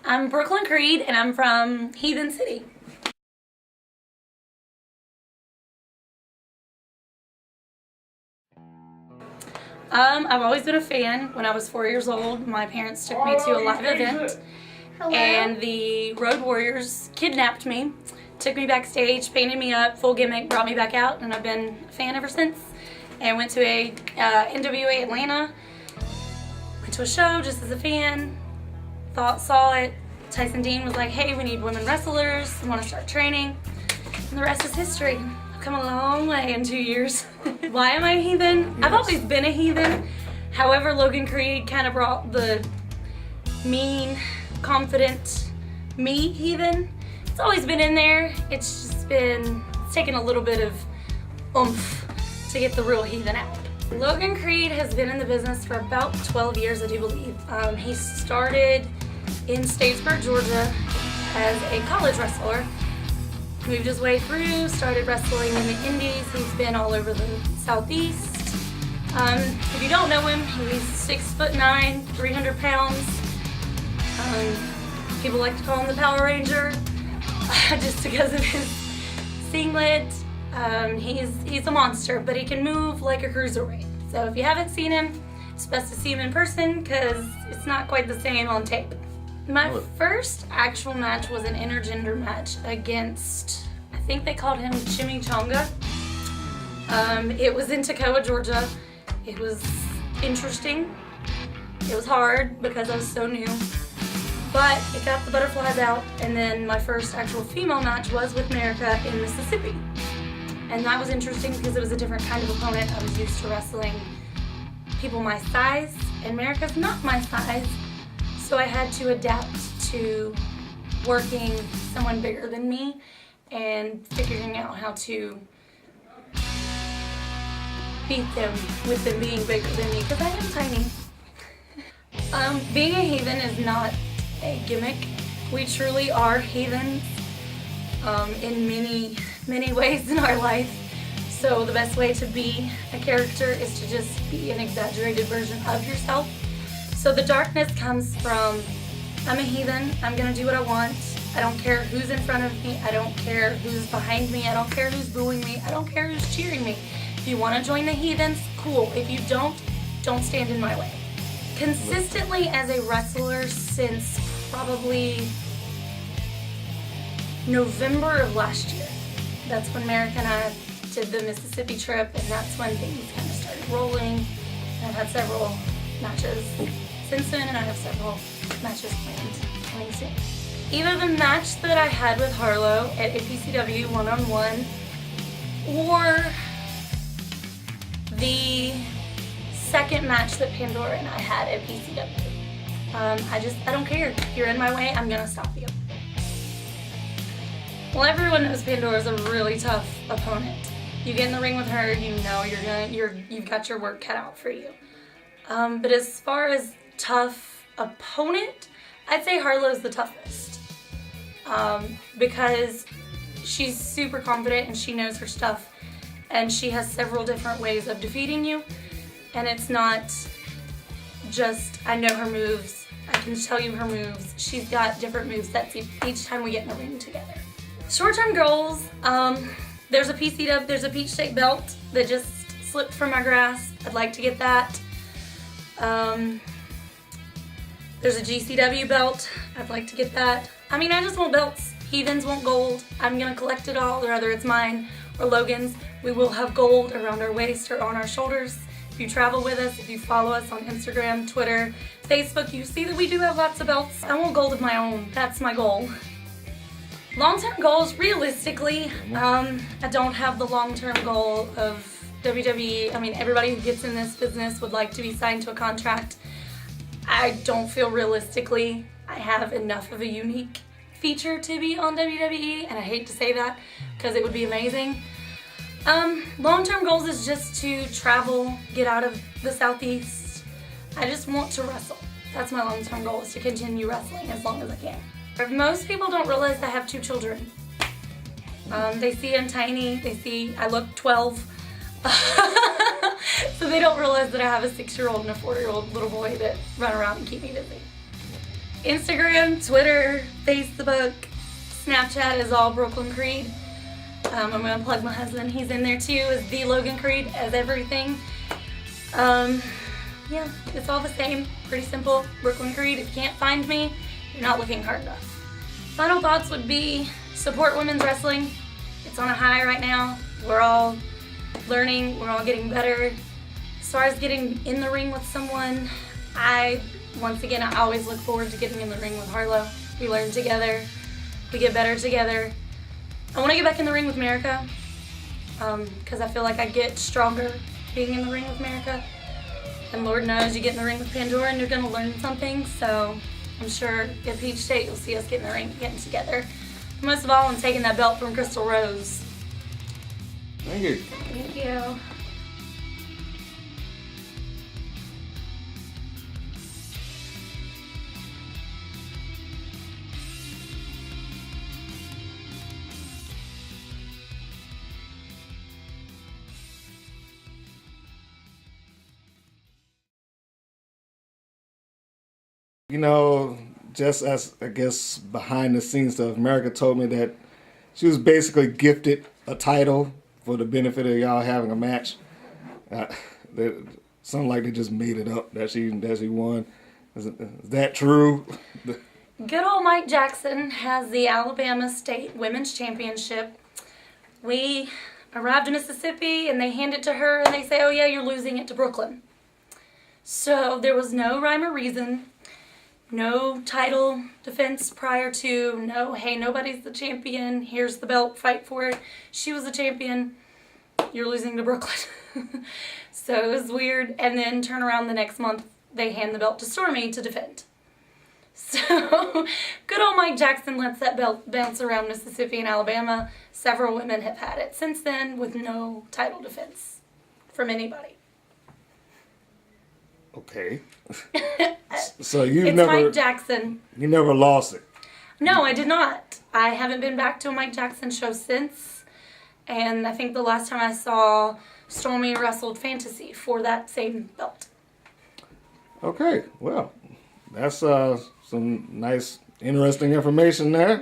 I'm Brooklyn Creed, and I'm from Heathen City. I've always been a fan. When I was 4 years old, my parents took me to a live event, and the Road Warriors kidnapped me, took me backstage, painted me up, full gimmick, brought me back out, and I've been a fan ever since. And went to a NWA Atlanta, went to a show just as a fan, saw it. Tyson Dean was like, hey, we need women wrestlers, I want to start training, and the rest is history. I've come a long way in 2 years. Why am I a heathen? Yes. I've always been a heathen. However, Logan Creed kind of brought the mean, confident me heathen. It's always been in there. It's just been, it's taken a little bit of oomph to get the real heathen out. Logan Creed has been in the business for about 12 years, I do believe. He started in Statesboro, Georgia as a college wrestler. Moved his way through, started wrestling in the indies. He's been all over the Southeast. If you don't know him, he's 6'9", 300 pounds. People like to call him the Power Ranger, just because of his singlet. He's a monster, but he can move like a cruiserweight. So if you haven't seen him, it's best to see him in person because it's not quite the same on tape. My first actual match was an intergender match against, I think they called him Chimichanga. It was in Toccoa, Georgia. It was interesting. It was hard because I was so new. But it got the butterflies out, and then my first actual female match was with America in Mississippi. And that was interesting because it was a different kind of opponent. I was used to wrestling people my size, and America's not my size. So I had to adapt to working someone bigger than me and figuring out how to beat them with them being bigger than me, because I am tiny. Being a heathen is not a gimmick. We truly are heathens in many ways in our life. So the best way to be a character is to just be an exaggerated version of yourself. So the darkness comes from, I'm a heathen, I'm gonna do what I want. I don't care who's in front of me, I don't care who's behind me, I don't care who's booing me, I don't care who's cheering me. If you wanna join the heathens, cool. If you don't stand in my way. Consistently as a wrestler since probably November of last year. That's when Merrick and I did the Mississippi trip, and that's when things kind of started rolling. I've had several matches since then, and I have several matches planned coming soon. Either the match that I had with Harlow at APCW one-on-one, or the second match that Pandora and I had at PCW. I don't care. If you're in my way, I'm gonna stop you. Well, everyone knows Pandora's a really tough opponent. You get in the ring with her, you know you've got your work cut out for you. But as far as tough opponent, I'd say Harlow's the toughest. Because she's super confident and she knows her stuff, and she has several different ways of defeating you. And it's not just, I know her moves, I can tell you her moves. She's got different moves sets each time we get in the ring together. Short-term goals, there's a PCW, there's a Peach State belt that just slipped from my grasp. I'd like to get that. There's a GCW belt. I'd like to get that. I mean, I just want belts. Heathens want gold. I'm gonna collect it all, whether it's mine or Logan's. We will have gold around our waist or on our shoulders. If you travel with us, if you follow us on Instagram, Twitter, Facebook, you see that we do have lots of belts. I want gold of my own. That's my goal. Long-term goals, realistically, I don't have the long-term goal of WWE. I mean, everybody who gets in this business would like to be signed to a contract. I don't feel realistically I have enough of a unique feature to be on WWE, and I hate to say that because it would be amazing. Long-term goals is just to travel, get out of the Southeast. I just want to wrestle. That's my long-term goal, is to continue wrestling as long as I can. Most people don't realize I have 2 children. They see I'm tiny, they see I look 12. So they don't realize that I have a 6-year-old and a 4-year-old little boy that run around and keep me busy. Instagram, Twitter, Facebook, Snapchat is all Brooklyn Creed. I'm going to plug my husband. He's in there too, as the Logan Creed, as everything. Yeah, it's all the same. Pretty simple. Brooklyn Creed. If you can't find me, you're not looking hard enough. Final thoughts would be support women's wrestling. It's on a high right now. We're all learning. We're all getting better. As far as getting in the ring with someone, once again, I always look forward to getting in the ring with Harlow. We learn together. We get better together. I want to get back in the ring with America because I feel like I get stronger being in the ring with America. And Lord knows you get in the ring with Pandora and you're going to learn something. So I'm sure at Peach State you'll see us get in the ring, getting together. Most of all, I'm taking that belt from Crystal Rose. Thank you. Thank you. You know, just as, I guess, behind the scenes stuff, America told me that she was basically gifted a title for the benefit of y'all having a match. Something like they just made it up that she won. Is that true? Good old Mike Jackson has the Alabama State Women's Championship. We arrived in Mississippi and they hand it to her and they say, oh yeah, you're losing it to Brooklyn. So there was no rhyme or reason. No title defense prior to, no, hey, nobody's the champion, here's the belt, fight for it. She was the champion, you're losing to Brooklyn. So it was weird. And then turn around the next month, they hand the belt to Stormy to defend. So good old Mike Jackson lets that belt bounce around Mississippi and Alabama. Several women have had it since then with no title defense from anybody. Okay. So you It's never, Mike Jackson. You never lost it. No, I did not. I haven't been back to a Mike Jackson show since. And I think the last time I saw Stormy wrestled Fantasy for that same belt. Okay, well, that's some nice, interesting information there.